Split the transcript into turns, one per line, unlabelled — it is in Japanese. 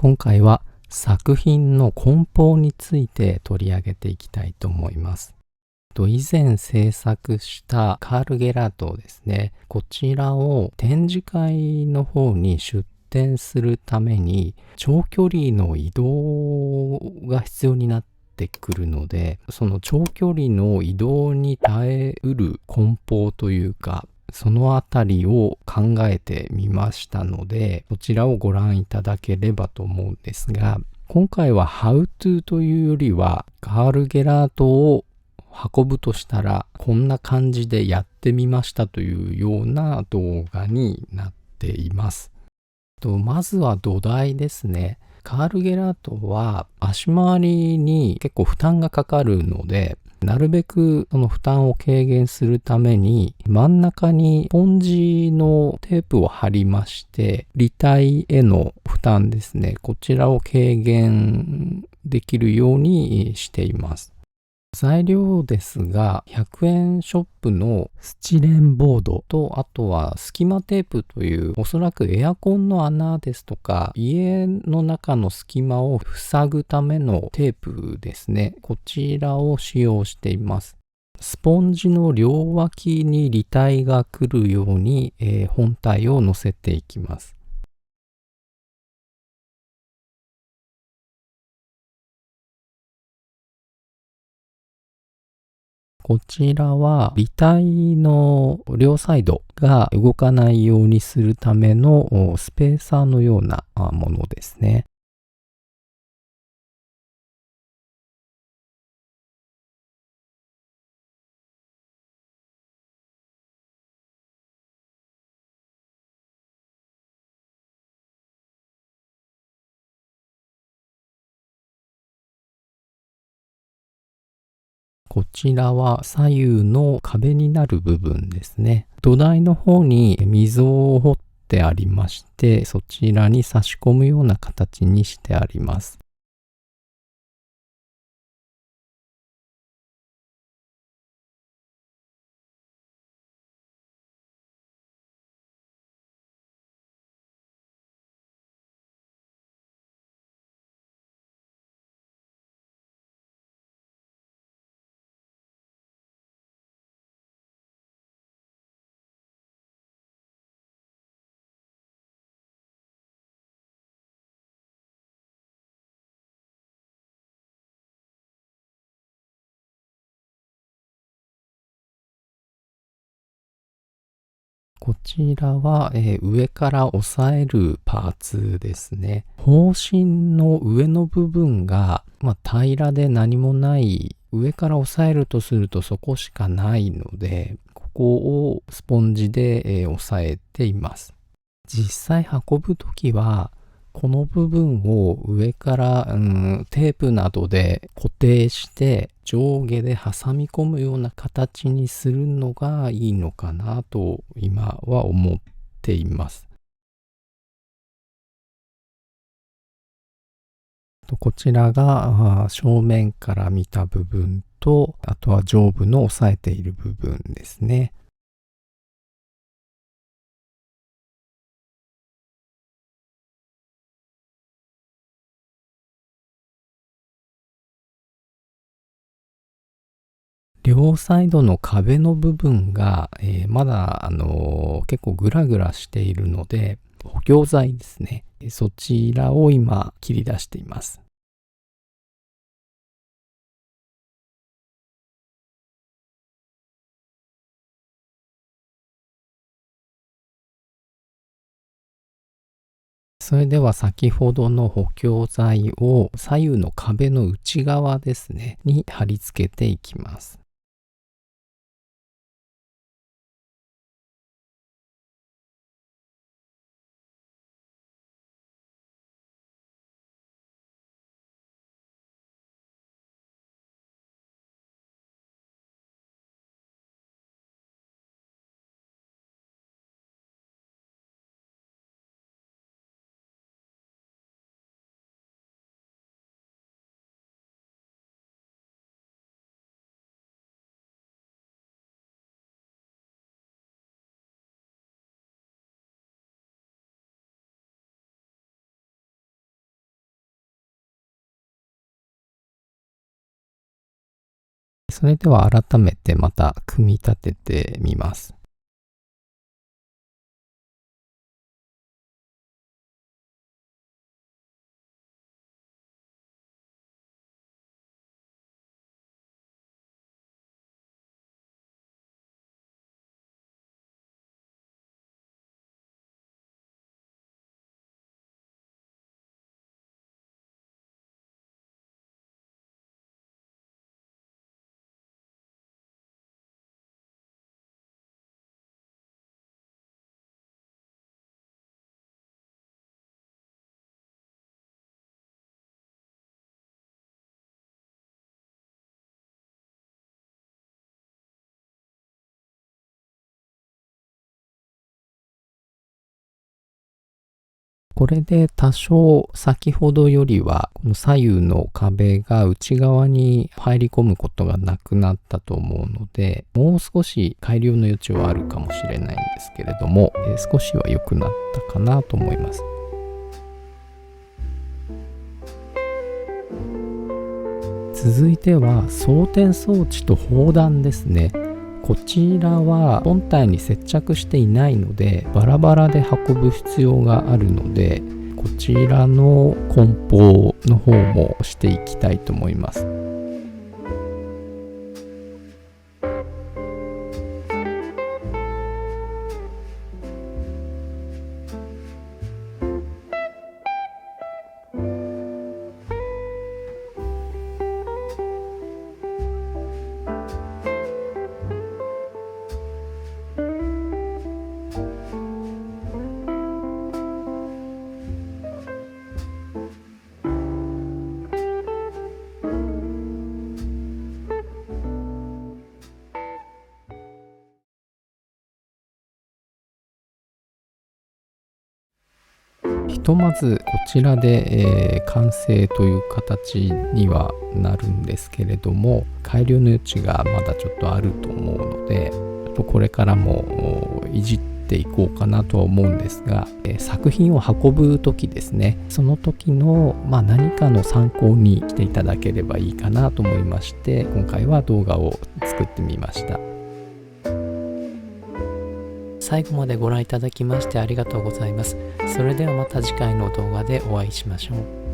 今回は作品の根本について取り上げていきたいと思います。以前制作したカール・ゲラートですね。こちらを展示会の方に出展するために長距離の移動が必要になってくるので、その長距離の移動に耐えうる梱包というか、そのあたりを考えてみましたので、こちらをご覧いただければと思うんですが、今回は How to というよりは、カール・ゲラートを運ぶとしたらこんな感じでやってみましたというような動画になっています。まずは土台ですね。カール・ゲラートは足回りに結構負担がかかるので、なるべくその負担を軽減するために真ん中にスポンジのテープを貼りまして、履帯への負担ですね、こちらを軽減できるようにしています。材料ですが、100円ショップのスチレンボードと、あとは隙間テープという、おそらくエアコンの穴ですとか、家の中の隙間を塞ぐためのテープですね。こちらを使用しています。スポンジの両脇に履帯が来るように、本体を乗せていきます。こちらは履帯の両サイドが動かないようにするためのスペーサーのようなものですね。こちらは左右の壁になる部分ですね。土台の方に溝を掘ってありまして、そちらに差し込むような形にしてあります。こちらは、上から押さえるパーツですね。方針の上の部分が、平らで何もない、上から押さえるとするとそこしかないので、ここをスポンジで、押さえています。実際運ぶときは、この部分を上から、テープなどで固定して上下で挟み込むような形にするのがいいのかなと今は思っています。こちらが正面から見た部分と、あとは上部の押さえている部分ですね。両サイドの壁の部分が、まだ、結構グラグラしているので、補強材ですね。そちらを今切り出しています。それでは先ほどの補強材を左右の壁の内側ですね、に貼り付けていきます。それでは改めてまた組み立ててみます。これで多少先ほどよりはこの左右の壁が内側に入り込むことがなくなったと思うので、もう少し改良の余地はあるかもしれないんですけれども、少しは良くなったかなと思います。続いては装填装置と砲弾ですね。こちらは本体に接着していないのでバラバラで運ぶ必要があるので、こちらの梱包の方もしていきたいと思います。ひとまずこちらで、完成という形にはなるんですけれども、改良の余地がまだちょっとあると思うので、これからもいじっていこうかなとは思うんですが、作品を運ぶ時ですね、その時の、何かの参考にしていただければいいかなと思いまして、今回は動画を作ってみました。最後までご覧いただきましてありがとうございます。それではまた次回の動画でお会いしましょう。